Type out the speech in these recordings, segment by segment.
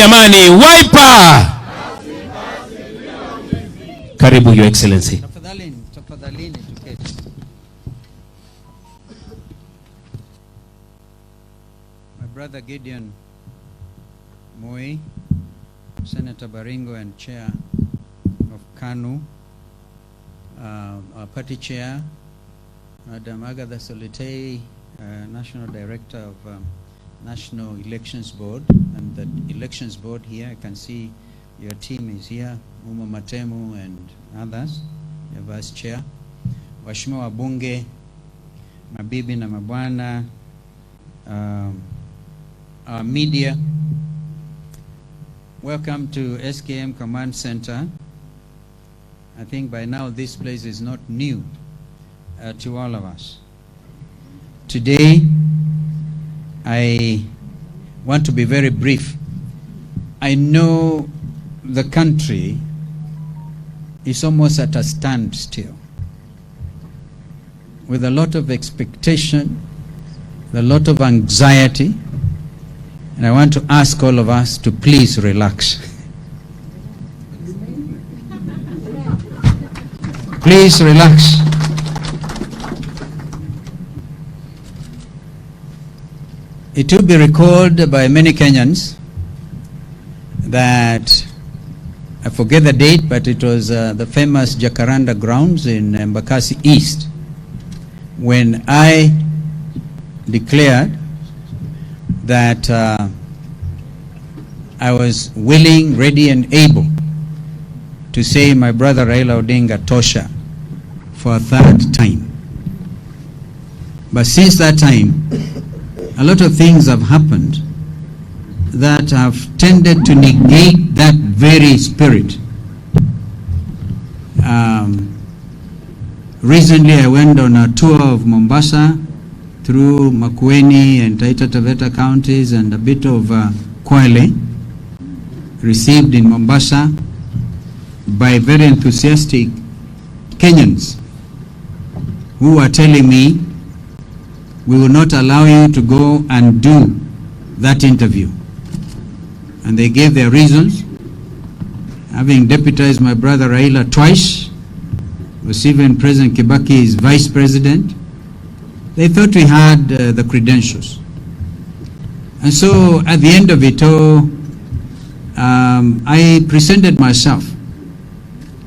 Jamani, wiper. Karibu, Your Excellency. Tafadhalini tuketi. My brother Gideon Moi, Senator Baringo and Chair of KANU, our party chair, Madam Agatha Solitei, National Director of National Elections Board, and the Elections Board here, I can see your team is here, Uma Matemu and others, your Vice Chair, Waheshimiwa wabunge, mabibi na mabwana, our media, welcome to SKM Command Center. I think by now this place is not new to all of us. Today, I want to be very brief. I know the country is almost at a standstill, with a lot of expectation, a lot of anxiety, and I want to ask all of us to please relax. Please relax. It will be recalled by many Kenyans that, I forget the date, but it was the famous Jacaranda grounds in Embakasi East, when I declared that I was willing, ready and able to say my brother Raila Odinga Tosha for a third time. But since that time, a lot of things have happened that have tended to negate that very spirit. Recently I went on a tour of Mombasa through Makwiny and Taita Taveta counties and a bit of Kwale, received in Mombasa by very enthusiastic Kenyans who are telling me, we will not allow you to go and do that interview. And they gave their reasons. Having deputized my brother Raila twice, was even President Kibaki's vice president, they thought we had the credentials. And so at the end of it all, I presented myself,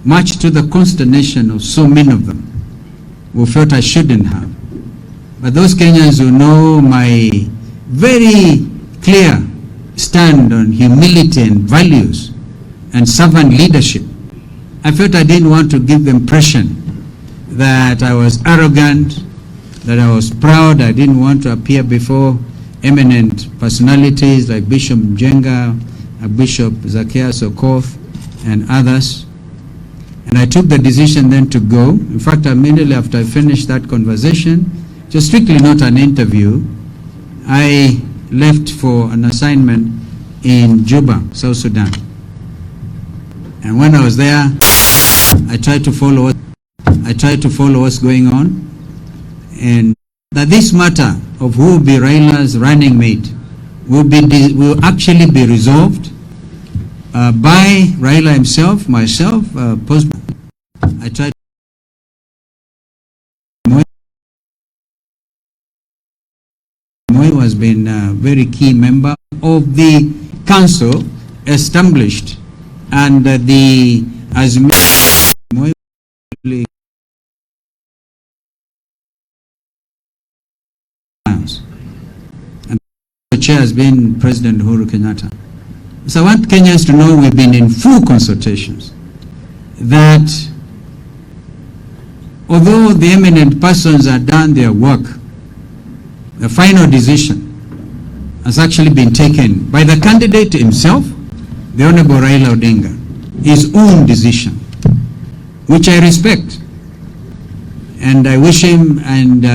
much to the consternation of so many of them who felt I shouldn't have. But those Kenyans who know my very clear stand on humility and values and servant leadership, I felt I didn't want to give the impression that I was arrogant, that I was proud. I didn't want to appear before eminent personalities like Bishop Mjenga, Bishop Zacchaeus Okoth and others. And I took the decision then to go. In fact, immediately after I finished that conversation, just strictly not an interview, I left for an assignment in Juba, South Sudan. And when I was there, I tried to follow what's going on, and that this matter of who will be Raila's running mate will actually be resolved by Raila himself, myself, postman. I tried. Moi has been a very key member of the council established and the Azimio. And the chair has been President Uhuru Kenyatta. So I want Kenyans to know we've been in full consultations, that although the eminent persons have done their work, the final decision has actually been taken by the candidate himself, the Honorable Raila Odinga, his own decision, which I respect. And I wish him and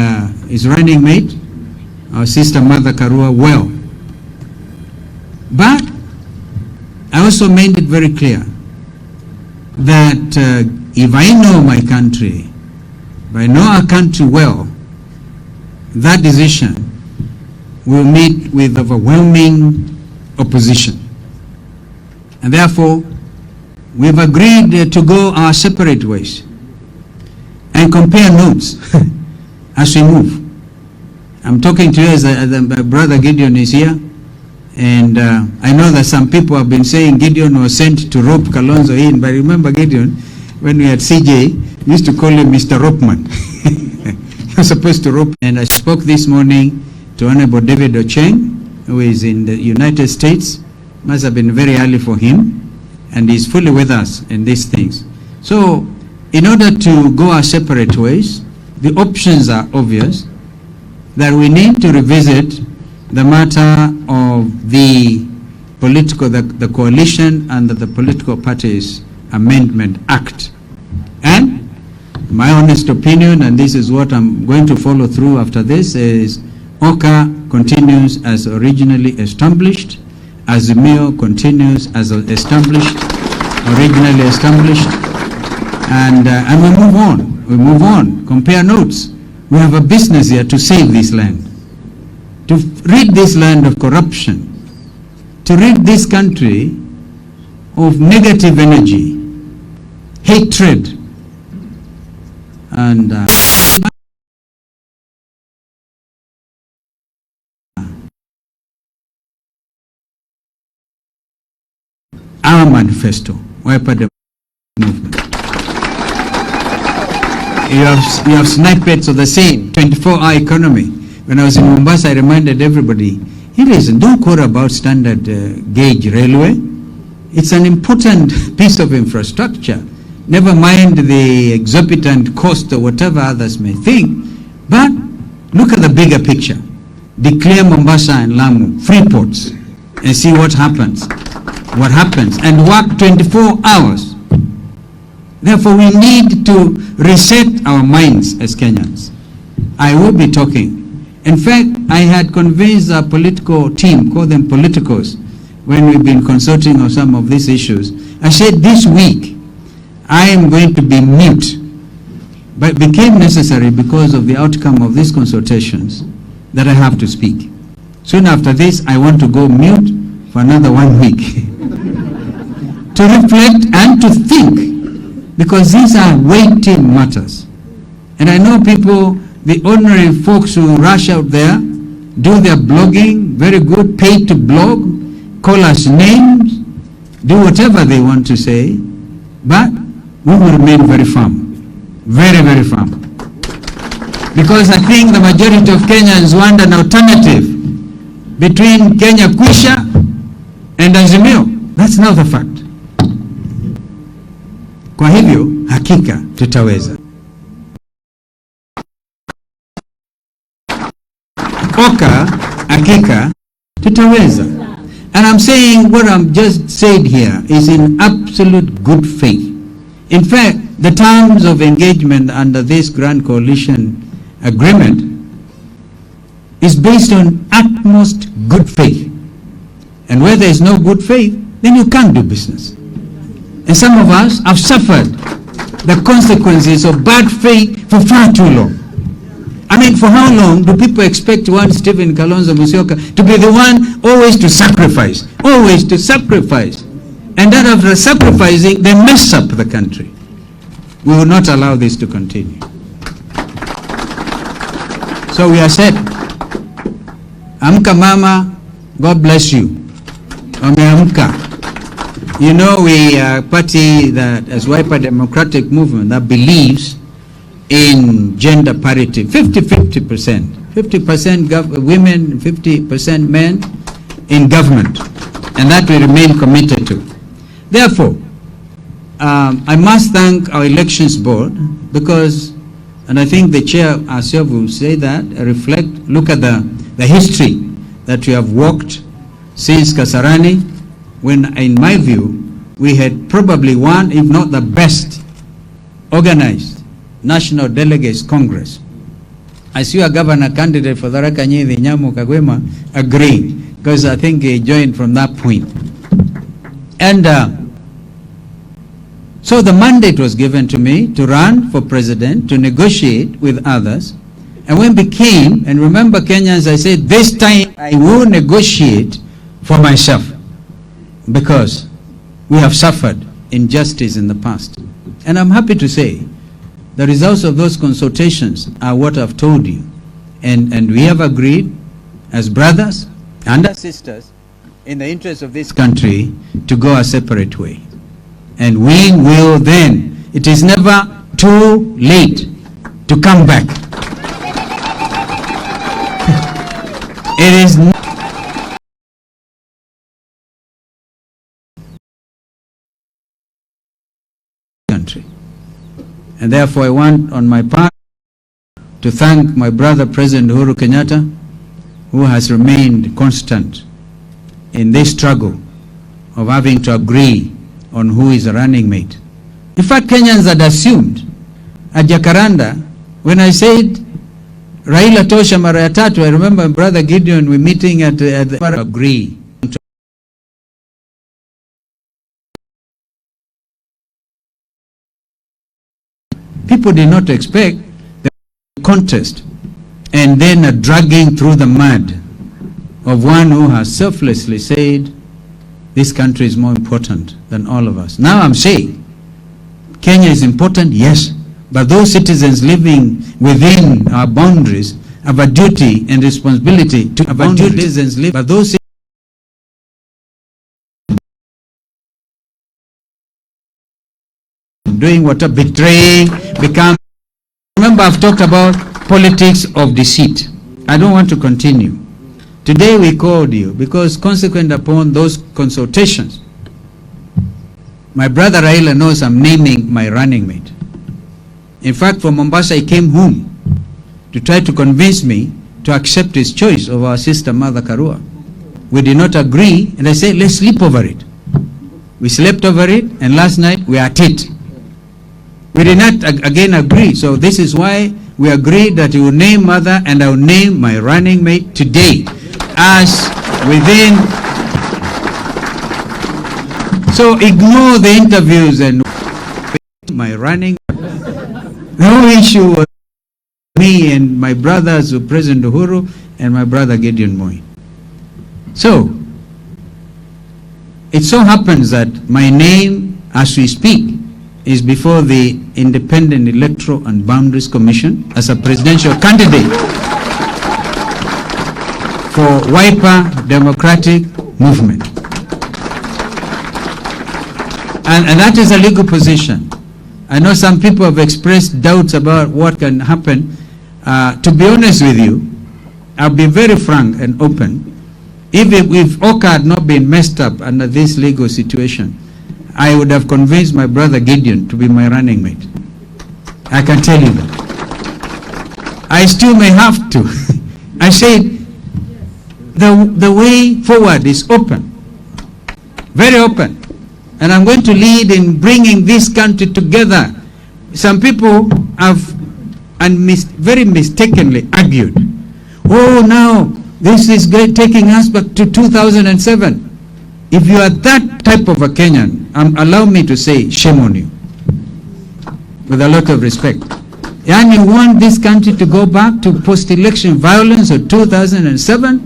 his running mate, our sister Mother Karua, well. But I also made it very clear that if I know my country, if I know our country well, that decision will meet with overwhelming opposition. And therefore, we've agreed to go our separate ways and compare notes as we move. I'm talking to you as my brother Gideon is here, and I know that some people have been saying Gideon was sent to rope Kalonzo in, but remember Gideon, when we had CJ, we used to call him Mr. Ropeman. He was supposed to rope. And I spoke this morning to Honorable David Ocheng, who is in the United States. Must have been very early for him, and he's fully with us in these things. So, in order to go our separate ways, the options are obvious, that we need to revisit the matter of the coalition under the Political Parties Amendment Act. And my honest opinion, and this is what I'm going to follow through after this, is OCA continues as originally established, Azimio continues as established, originally established, and we move on. We move on. Compare notes. We have a business here to save this land, to rid this land of corruption, to rid this country of negative energy, hatred, and our manifesto, Wiper the movement. You have snippets of the same 24-hour economy. When I was in Mombasa, I reminded everybody, hey, listen, don't worry about standard gauge railway. It's an important piece of infrastructure. Never mind the exorbitant cost or whatever others may think, but look at the bigger picture. Declare Mombasa and Lamu free ports and see what happens. What happens, and work 24 hours. Therefore, we need to reset our minds as Kenyans. I will be talking. In fact, I had convinced a political team, call them politicos, when we've been consulting on some of these issues. I said this week, I am going to be mute. But it became necessary because of the outcome of these consultations that I have to speak. Soon after this, I want to go mute for another 1 week. To reflect and to think, because these are weighty matters. And I know people, the ordinary folks who rush out there, do their blogging, very good, paid to blog, call us names, do whatever they want to say, but we will remain very firm, very, very firm. Because I think the majority of Kenyans want an alternative between Kenya Kwisha and Azimio. That's not the fact. Kwa hivyo, hakika tutaweza. Oka, hakika tutaweza. And I'm saying what I'm just said here is in absolute good faith. In fact, the terms of engagement under this Grand Coalition Agreement is based on utmost good faith. And where there is no good faith, then you can't do business. And some of us have suffered the consequences of bad faith for far too long. I mean, for how long do people expect one Stephen Kalonzo Musyoka to be the one always to sacrifice? Always to sacrifice. And then after sacrificing, they mess up the country. We will not allow this to continue. So we are set. Amka mama, God bless you. Ameamka. You know, we are a party that, as Wiper Democratic Movement, that believes in gender parity, 50-50%. 50% women, 50% men in government. And that we remain committed to. Therefore, I must thank our elections board because, and I think the chair herself will say that, look at the history that we have walked since Kasarani, when, in my view, we had probably one, if not the best, organized National Delegates Congress. I see a governor candidate for Tharaka Nithi, Nyamu Kagwema, agreeing, because I think he joined from that point. And so the mandate was given to me to run for president, to negotiate with others. And when became, and remember Kenyans, I said, this time I will negotiate for myself. Because we have suffered injustice in the past. And I'm happy to say the results of those consultations are what I've told you. And we have agreed as brothers and as sisters in the interest of this country to go a separate way. And we will then, it is never too late to come back. It is not country. And therefore I want on my part to thank my brother President Uhuru Kenyatta, who has remained constant in this struggle of having to agree on who is a running mate. In fact, Kenyans had assumed at Jacaranda, when I said Raila tosha mara ya tatu, I remember Brother Gideon, we meeting at the agree. People did not expect the contest and then a dragging through the mud of one who has selflessly said this country is more important than all of us. Now I'm saying Kenya is important, yes, but those citizens living within our boundaries have a duty and responsibility to our citizens live, but those doing what a betraying become. Remember, I've talked about politics of deceit. I don't want to continue. Today we called you because consequent upon those consultations, my brother Raila knows I'm naming my running mate. In fact, from Mombasa he came home to try to convince me to accept his choice of our sister Mother Karua. We did not agree, and I said, let's sleep over it. We slept over it, and last night we are at it. We did not again agree, so this is why we agreed that you will name Mother and I will name my running mate today as within. So ignore the interviews and my running. No issue was me and my brothers, President Uhuru and my brother Gideon Moi. So it so happens that my name, as we speak, is before the Independent Electoral and Boundaries Commission as a presidential candidate for Wiper Democratic Movement. And that is a legal position. I know some people have expressed doubts about what can happen. To be honest with you, I'll be very frank and open. If Oka had not been messed up under this legal situation, I would have convinced my brother Gideon to be my running mate. I can tell you that. I still may have to. I said, the way forward is open, very open. And I'm going to lead in bringing this country together. Some people have very mistakenly argued, oh, now this is taking us back to 2007. If you are that type of a Kenyan, allow me to say, shame on you. With a lot of respect. And you want this country to go back to post-election violence of 2007?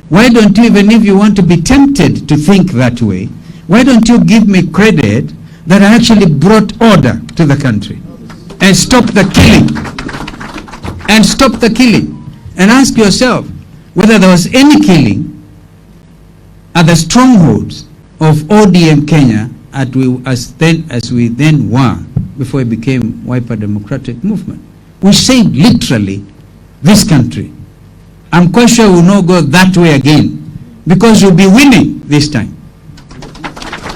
Why don't you, even if you want to be tempted to think that way, why don't you give me credit that I actually brought order to the country and stop the killing? And stop the killing. And ask yourself whether there was any killing at the strongholds of ODM Kenya as we then were before it became Wiper Democratic Movement. We saved literally this country. I'm quite sure we'll not go that way again because we'll be winning this time.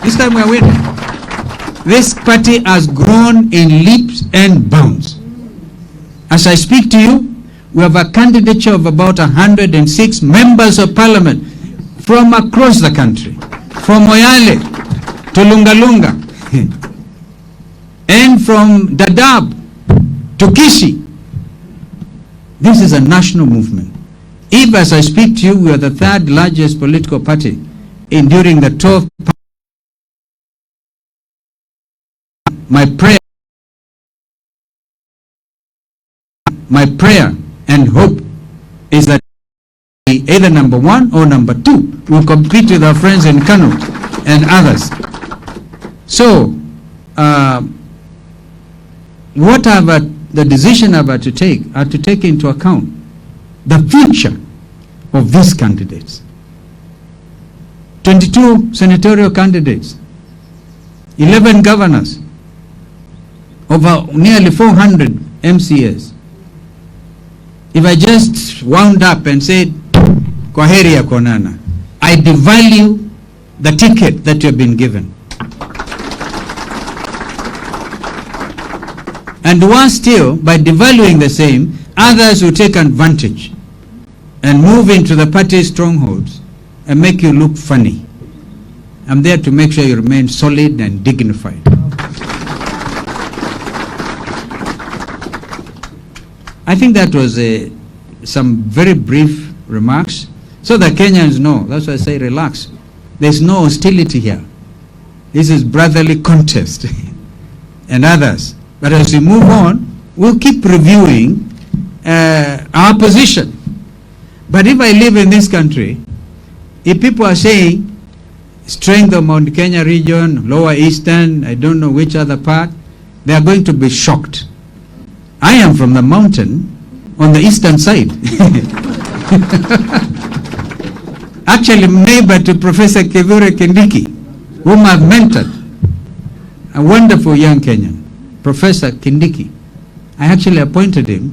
This time we're winning. This party has grown in leaps and bounds. As I speak to you, we have a candidature of about 106 members of parliament from across the country, from Moyale to Lungalunga, and from Dadaab to Kishi. This is a national movement. If, as I speak to you, we are the third largest political party during the 12th, my prayer and hope is that either number one or number two will compete with our friends in Kano and others. So, the decision I've had to take are to take into account the future of these candidates. 22 senatorial candidates, 11 governors, over nearly 400 MCAs. If I just wound up and said, kwaheri ya konana, I devalue the ticket that you have been given. And worse still, by devaluing the same, others will take advantage and move into the party strongholds and make you look funny. I'm there to make sure you remain solid and dignified. I think that was some very brief remarks so that Kenyans know. That's why I say relax. There's no hostility here. This is brotherly contest and others. But as we move on, we'll keep reviewing our position. But if I live in this country, if people are saying strength of Mount Kenya region, Lower Eastern, I don't know which other part, they are going to be shocked. I am from the mountain on the eastern side. Actually neighbor to Professor Kithure Kindiki, whom I've mentored, a wonderful young Kenyan, Professor Kindiki. I actually appointed him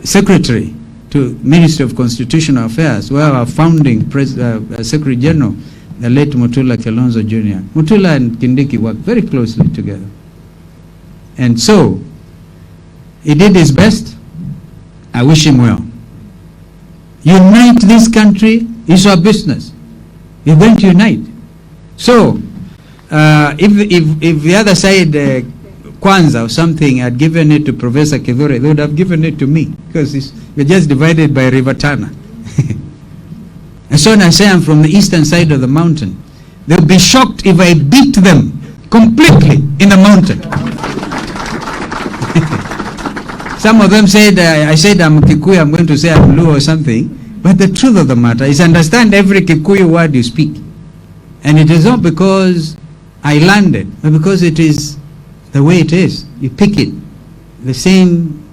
secretary to Ministry of Constitutional Affairs, where our founding Secretary General, the late Mutula Kalonzo Jr. Mutula and Kindiki worked very closely together. And so, he did his best. I wish him well. Unite this country is our business. We're going to unite. So, if the other side, Kwanza or something, had given it to Professor Kithure, they would have given it to me, because we're just divided by River Tana. And so when I say I'm from the eastern side of the mountain, they'll be shocked if I beat them completely in the mountain. Some of them said, I said I'm Kikuyu, I'm going to say I'm Luo or something. But the truth of the matter is, understand every Kikuyu word you speak. And it is not because I learned it, but because it is the way it is. You pick it. The same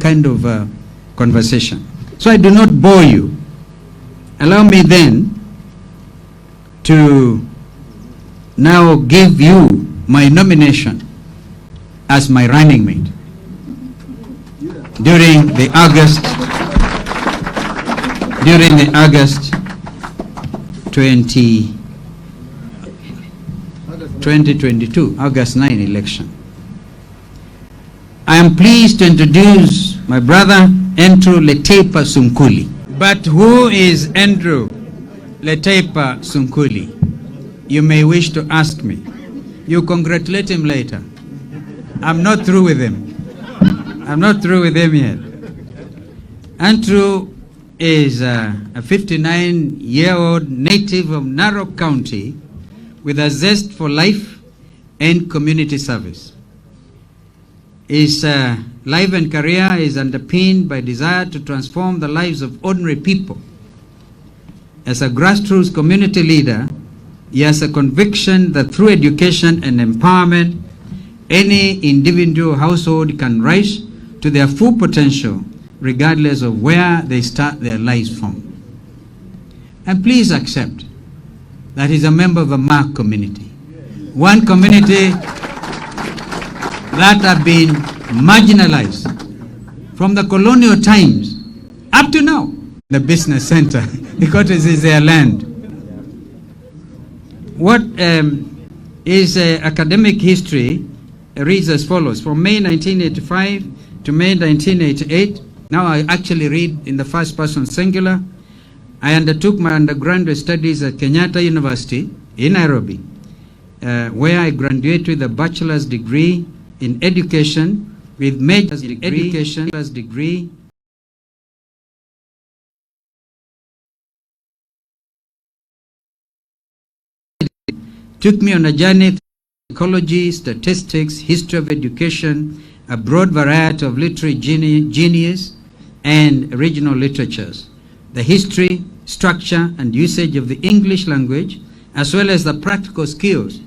kind of conversation. So I do not bore you. Allow me then to now give you my nomination as my running mate during the August 2022, August 9 election. I am pleased to introduce my brother Andrew Letepa Sunkuli. But who is Andrew Letepa Sunkuli? You may wish to ask me. You congratulate him later. I'm not through with him. I'm not through with him yet. Andrew is a 59-year-old native of Narok County with a zest for life and community service. His life and career is underpinned by desire to transform the lives of ordinary people. As a grassroots community leader, he has a conviction that through education and empowerment, any individual household can rise to their full potential, regardless of where they start their lives from. And please accept that he's a member of the Mark community. One community that have been marginalized from the colonial times up to now. The business center, because it is their land. What is academic history reads as follows. From May 1985 to May 1988, now I actually read in the first person singular. I undertook my undergraduate studies at Kenyatta University in Nairobi, where I graduated with a bachelor's degree in education with major degree took me on a journey through psychology, statistics, history of education, a broad variety of literary genius and regional literatures, the history, structure, and usage of the English language, as well as the practical skills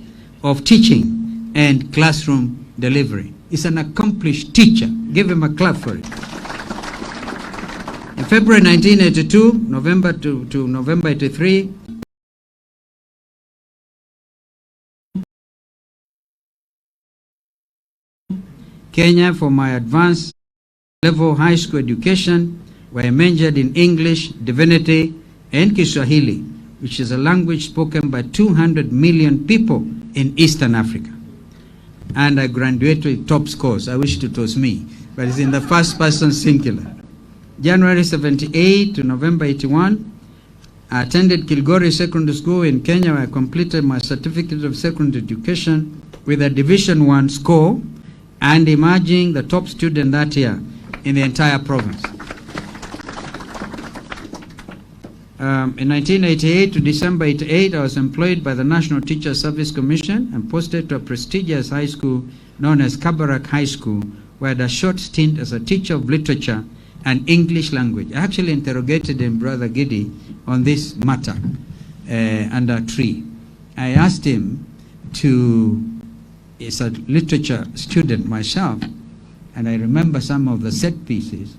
of teaching and classroom delivery. He's an accomplished teacher. Give him a clap for it. In February 1982, November to November 83, Kenya for my advanced level high school education, where I majored in English, Divinity, and Kiswahili, which is a language spoken by 200 million people in Eastern Africa. And I graduated with top scores. I wish it was me, but it's in the first person singular. January 78 to November 81, I attended Kilgoris Secondary School in Kenya, where I completed my certificate of secondary education with a Division 1 score and emerging the top student that year in the entire province. In 1988 to December 88, I was employed by the National Teacher Service Commission and posted to a prestigious high school known as Kabarak High School, where I had a short stint as a teacher of literature and English language. I actually interrogated him, Brother Giddy, on this matter under a tree. I asked him to, as a literature student myself, and I remember some of the set pieces.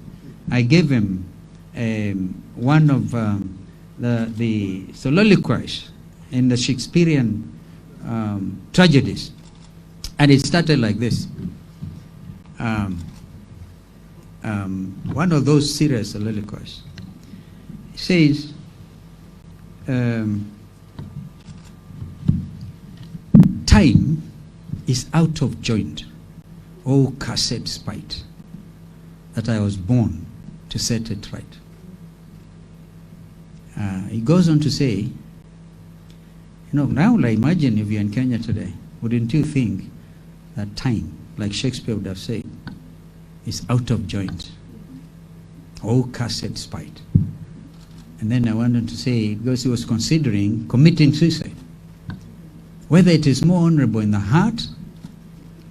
I gave him one of the soliloquies in the Shakespearean tragedies, and it started like this. One of those serious soliloquies. It says, time is out of joint, oh cursed spite, that I was born to set it right. He goes on to say, you know, now I imagine if you're in Kenya today, wouldn't you think that time, like Shakespeare would have said, is out of joint, oh cursed spite. And then I wanted to say, because he was considering committing suicide, whether it is more honorable in the heart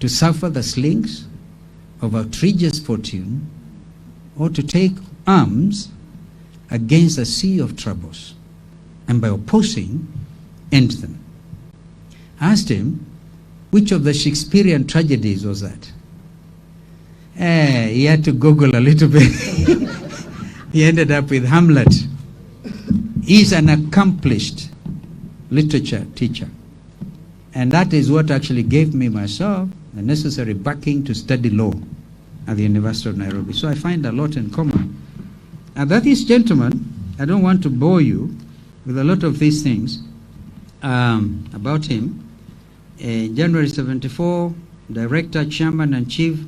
to suffer the slings of outrageous fortune, or to take arms against a sea of troubles, and by opposing, end them. I asked him, which of the Shakespearean tragedies was that? He had to Google a little bit. He ended up with Hamlet. He's an accomplished literature teacher. And that is what actually gave me myself the necessary backing to study law at the University of Nairobi. So I find a lot in common. And that is, gentlemen, I don't want to bore you with a lot of these things about him. January 74, director, chairman, and chief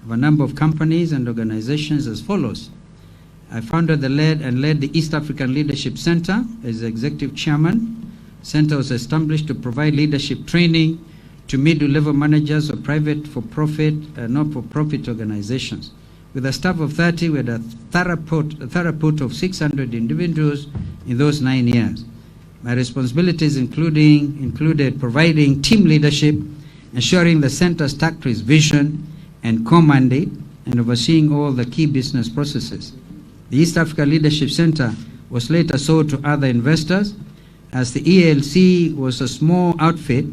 of a number of companies and organizations as follows. I founded and led the East African Leadership Center as executive chairman. Center was established to provide leadership training to middle-level managers of private, for-profit, not-for-profit organizations. With a staff of 30, we had a throughput of 600 individuals in those 9 years. My responsibilities included providing team leadership, ensuring the center stuck to its vision and core mandate, and overseeing all the key business processes. The East Africa Leadership Center was later sold to other investors. As the ELC was a small outfit,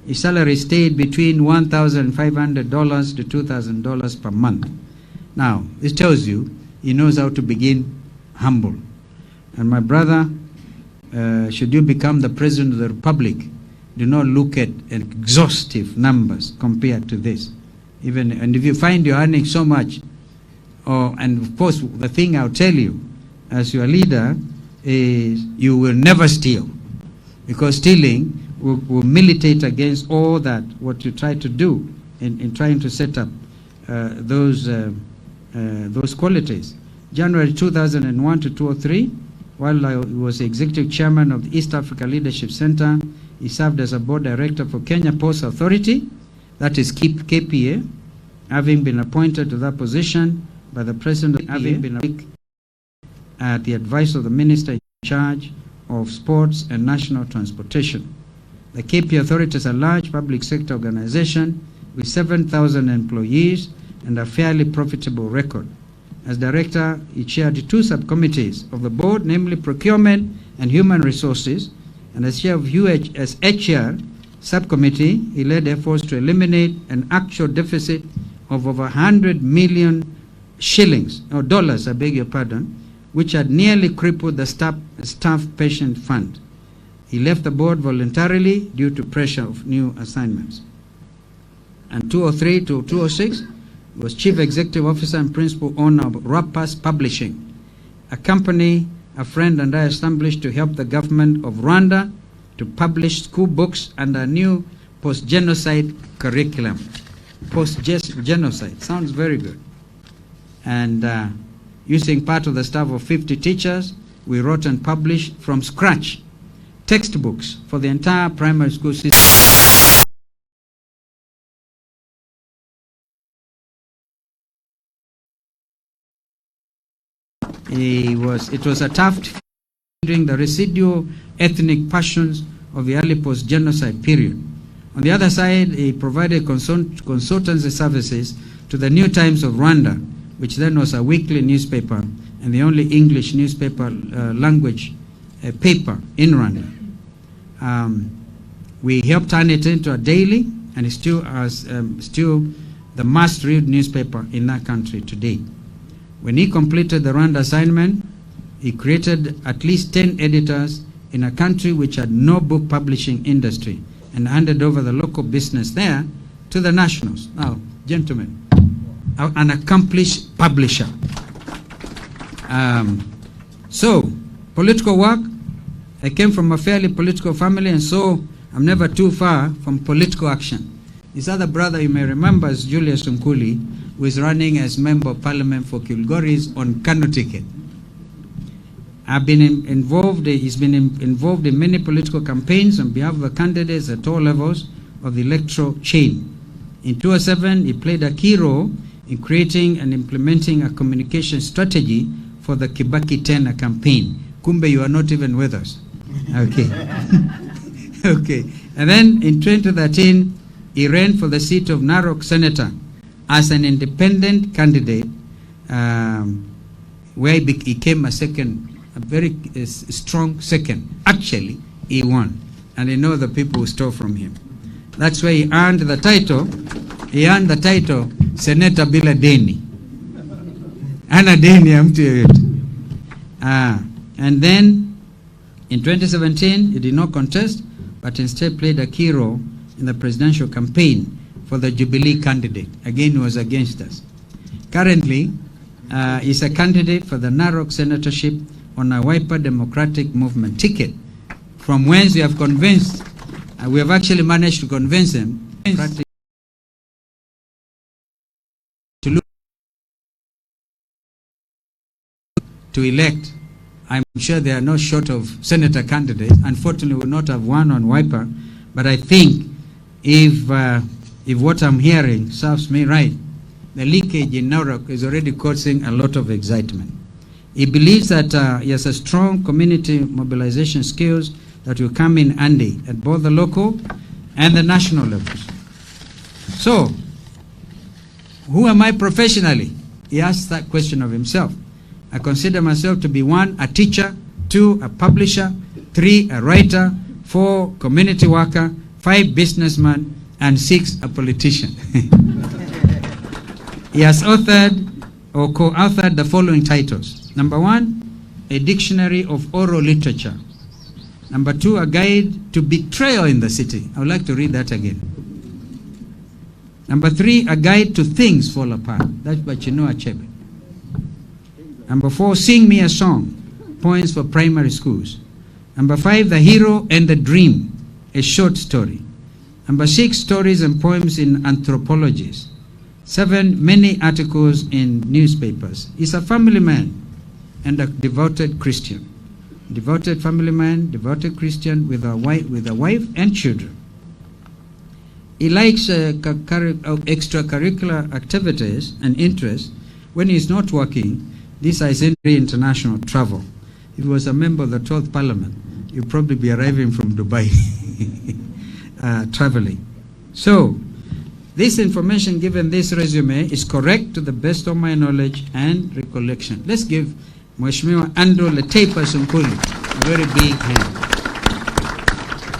his salary stayed between $1,500 to $2,000 per month. Now, this tells you he knows how to begin humble. And my brother, should you become the President of the Republic, do not look at exhaustive numbers compared to this. And if you find you're earning so much, and of course, the thing I'll tell you as your leader is you will never steal, because stealing will militate against all that, what you try to do in trying to set up those qualities. January 2001 to 2003, while I was executive chairman of the East Africa Leadership Center, he served as a board director for Kenya Post Authority, that is KPA, having been appointed to that position by the President of the at the advice of the Minister in charge of Sports and National Transportation. The KPA Authority is a large public sector organization with 7,000 employees and a fairly profitable record. As director, he chaired 2 subcommittees of the board, namely procurement and human resources, and as chair of HR, subcommittee, he led efforts to eliminate an actual deficit of over 100 million shillings, or dollars, I beg your pardon, which had nearly crippled the staff pension fund. He left the board voluntarily due to pressure of new assignments. And 2003 to 2006, he was Chief Executive Officer and Principal Owner of Rappas Publishing, a company a friend and I established to help the government of Rwanda to publish school books under a new post-genocide curriculum. Post-genocide, sounds very good. And using part of the staff of 50 teachers, we wrote and published from scratch textbooks for the entire primary school system. It was a tough during the residual ethnic passions of the early post-genocide period. On the other side, he provided consultancy services to the New Times of Rwanda, which then was a weekly newspaper and the only English newspaper language paper in Rwanda. We helped turn it into a daily, and it's still the must-read newspaper in that country today. When he completed the Rwanda assignment, he created at least 10 editors in a country which had no book publishing industry and handed over the local business there to the nationals. Now, gentlemen, an accomplished publisher. So, political work. I came from a fairly political family, and so I'm never too far from political action. His other brother, you may remember, is Julius Nkuli, who is running as Member of Parliament for Kilgoris on Kano ticket. I've been he's been involved in many political campaigns on behalf of the candidates at all levels of the electoral chain. In 2007, he played a key role in creating and implementing a communication strategy for the Kibaki Tena campaign. Kumbe, you are not even with us. Okay. Okay. And then in 2013, he ran for the seat of Narok Senator as an independent candidate, where he became a very strong second. Actually, he won. And I know the people who stole from him. That's why he earned the title. He earned the title Senator Bila Deni. Ana Deni mtu yoyote. And then in 2017, he did not contest, but instead played a key role in the presidential campaign for the Jubilee candidate. Again, he was against us. Currently, he's a candidate for the Narok senatorship on a Wiper Democratic Movement ticket, from whence we have convinced, we have actually managed to convince him to elect. I'm sure they are not short of senator candidates. Unfortunately, we will not have one on Wiper, but I think if what I'm hearing serves me right, the leakage in Narok is already causing a lot of excitement. He believes that he has a strong community mobilization skills that will come in handy at both the local and the national levels. So, who am I professionally? He asked that question of himself. I consider myself to be 1, a teacher, 2, a publisher, 3, a writer, 4, community worker, 5, businessman, and 6, a politician. He has authored or co-authored the following titles. Number 1, a dictionary of oral literature. Number 2, a guide to betrayal in the city. I would like to read that again. Number 3, a guide to things fall apart. That's by Chinua Achebe. Number 4, sing me a song. Poems for primary schools. Number 5, the hero and the dream. A short story. Number 6, stories and poems in anthropologies. 7, many articles in newspapers. He's a family man and a devoted Christian. Devoted family man, devoted Christian with a wife and children. He likes extracurricular activities and interests. When he's not working, this is international travel. If he was a member of the 12th Parliament, he'll probably be arriving from Dubai, traveling. So, this information given this resume is correct to the best of my knowledge and recollection. Let's give Mheshimiwa Andrew Letepa Sunkuli a very big hand.